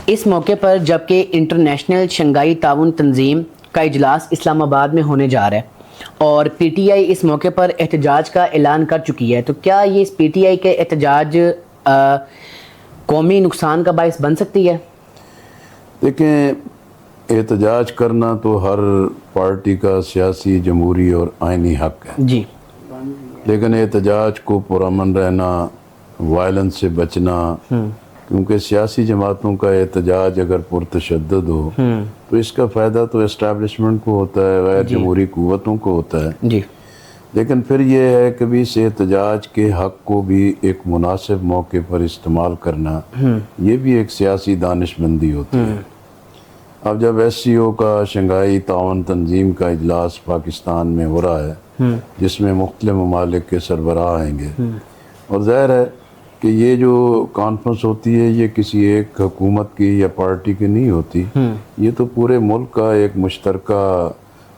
اس موقع پر جبکہ international Shanghai تعاون تنظیم کا اجلاس اسلام آباد میں ہونے جا رہا ہے اور پی ٹی آئی اس موقع پر احتجاج کا اعلان کر چکی ہے، تو کیا یہ پی ٹی آئی کے احتجاج قومی نقصان کا باعث بن سکتی ہے؟ دیکھیں، احتجاج کرنا تو ہر پارٹی کا سیاسی، جمہوری اور آئینی حق ہے جی، لیکن احتجاج کو پرامن رہنا، وائلنس سے بچنا، کیونکہ سیاسی جماعتوں کا احتجاج اگر پرتشدد ہو تو اس کا فائدہ تو اسٹیبلشمنٹ کو ہوتا ہے، غیر جمہوری قوتوں کو ہوتا ہے۔ جی، لیکن پھر یہ ہے کہ بھی اس احتجاج کے حق کو بھی ایک مناسب موقع پر استعمال کرنا، یہ بھی ایک سیاسی دانش مندی ہوتی ہے۔ اب جب ایس سی او کا، شنگھائی تعاون تنظیم کا اجلاس پاکستان میں ہو رہا ہے جس میں مختلف ممالک کے سربراہ آئیں گے، اور ظاہر ہے کہ یہ جو کانفرنس ہوتی ہے یہ کسی ایک حکومت کی یا پارٹی کی نہیں ہوتی، یہ تو پورے ملک کا ایک مشترکہ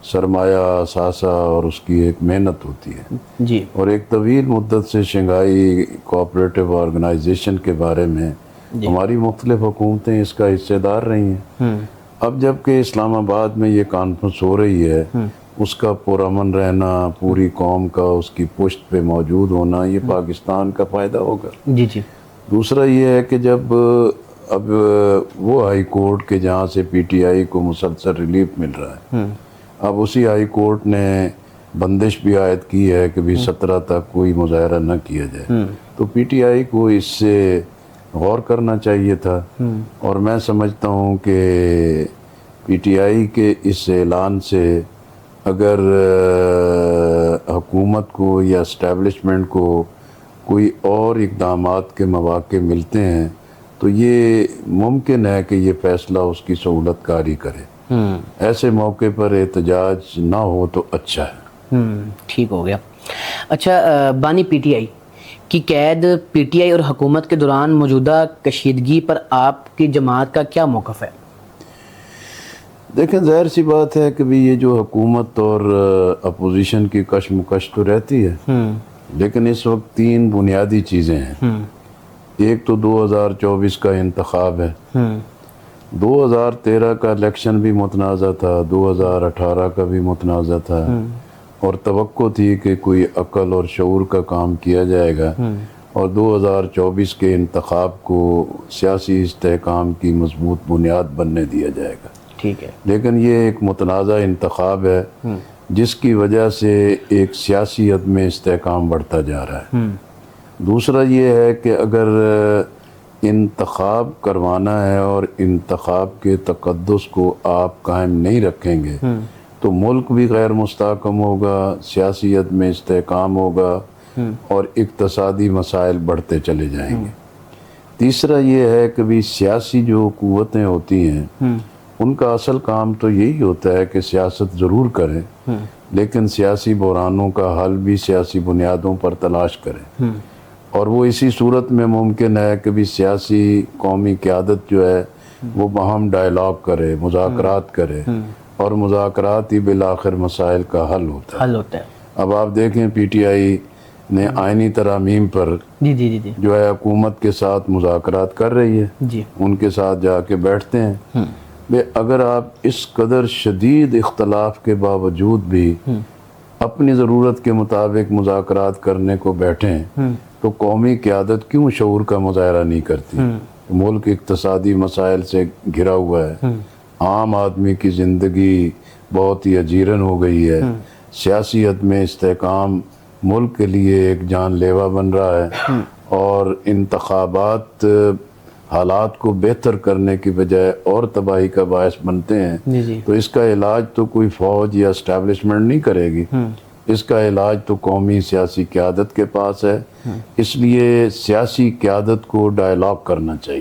سرمایہ، اثاثہ اور اس کی ایک محنت ہوتی ہے۔ جی، اور ایک طویل مدت سے شنگھائی کوآپریٹو آرگنائزیشن کے بارے میں ہماری مختلف حکومتیں اس کا حصے دار رہی ہیں۔ اب جب کہ اسلام آباد میں یہ کانفرنس ہو رہی ہے، اس کا پرامن رہنا، پوری قوم کا اس کی پشت پہ موجود ہونا، یہ پاکستان کا فائدہ ہوگا۔ جی، جی، دوسرا یہ ہے کہ جب اب وہ ہائی کورٹ کے جہاں سے پی ٹی آئی کو مسلسل ریلیف مل رہا ہے، اب اسی ہائی کورٹ نے بندش بھی عائد کی ہے کہ بھی 17 تک کوئی مظاہرہ نہ کیا جائے، تو پی ٹی آئی کو اس سے غور کرنا چاہیے تھا۔ اور میں سمجھتا ہوں کہ پی ٹی آئی کے اس اعلان سے اگر حکومت کو یا اسٹیبلشمنٹ کو کوئی اور اقدامات کے مواقع ملتے ہیں تو یہ ممکن ہے کہ یہ فیصلہ اس کی سہولت کاری کرے۔ ایسے موقع پر احتجاج نہ ہو تو اچھا ہے۔ ٹھیک ہو گیا۔ اچھا، بانی، پی ٹی آئی کی قید پی ٹی آئی اور حکومت کے دوران موجودہ کشیدگی پر آپ کی جماعت کا کیا موقف ہے؟ دیکھیں، ظاہر سی بات ہے کہ بھی یہ جو حکومت اور اپوزیشن کی کشمکش تو رہتی ہے، لیکن اس وقت 3 بنیادی چیزیں ہیں۔ ایک تو 2024 کا انتخاب ہے، 2013 کا الیکشن بھی متنازع تھا، 2018 کا بھی متنازع تھا، اور توقع تھی کہ کوئی عقل اور شعور کا کام کیا جائے گا اور 2024 کے انتخاب کو سیاسی استحکام کی مضبوط بنیاد بننے دیا جائے گا۔ ٹھیک ہے، لیکن یہ ایک متنازع انتخاب ہے جس کی وجہ سے ایک سیاسی عدم استحکام بڑھتا جا رہا ہے۔ دوسرا یہ ہے کہ اگر انتخاب کروانا ہے اور انتخاب کے تقدس کو آپ قائم نہیں رکھیں گے تو ملک بھی غیر مستحکم ہوگا، سیاسی عدم استحکام ہوگا اور اقتصادی مسائل بڑھتے چلے جائیں گے۔ تیسرا یہ ہے کہ بھی سیاسی جو قوتیں ہوتی ہیں ان کا اصل کام تو یہی ہوتا ہے کہ سیاست ضرور کریں لیکن سیاسی بحرانوں کا حل بھی سیاسی بنیادوں پر تلاش کریں، اور وہ اسی صورت میں ممکن ہے کہ بھی سیاسی قومی قیادت جو ہے وہ باہم ڈائلاگ کرے، مذاکرات کرے، اور مذاکرات ہی بالآخر مسائل کا حل ہوتا ہے۔ اب آپ دیکھیں پی ٹی آئی نے آئینی ترامیم پر جو ہے حکومت کے ساتھ مذاکرات کر رہی ہے، ان کے ساتھ جا کے بیٹھتے ہیں۔ اگر آپ اس قدر شدید اختلاف کے باوجود بھی اپنی ضرورت کے مطابق مذاکرات کرنے کو بیٹھیں تو قومی قیادت کیوں شعور کا مظاہرہ نہیں کرتی؟ ملک اقتصادی مسائل سے گھرا ہوا ہے، عام آدمی کی زندگی بہت ہی اجیرن ہو گئی ہے، سیاسی عدم استحکام ملک کے لیے ایک جان لیوا بن رہا ہے، اور انتخابات حالات کو بہتر کرنے کی بجائے اور تباہی کا باعث بنتے ہیں۔ تو اس کا علاج تو کوئی فوج یا اسٹیبلشمنٹ نہیں کرے گی، اس کا علاج تو قومی سیاسی قیادت کے پاس ہے۔ اس لیے سیاسی قیادت کو ڈائلاگ کرنا چاہیے۔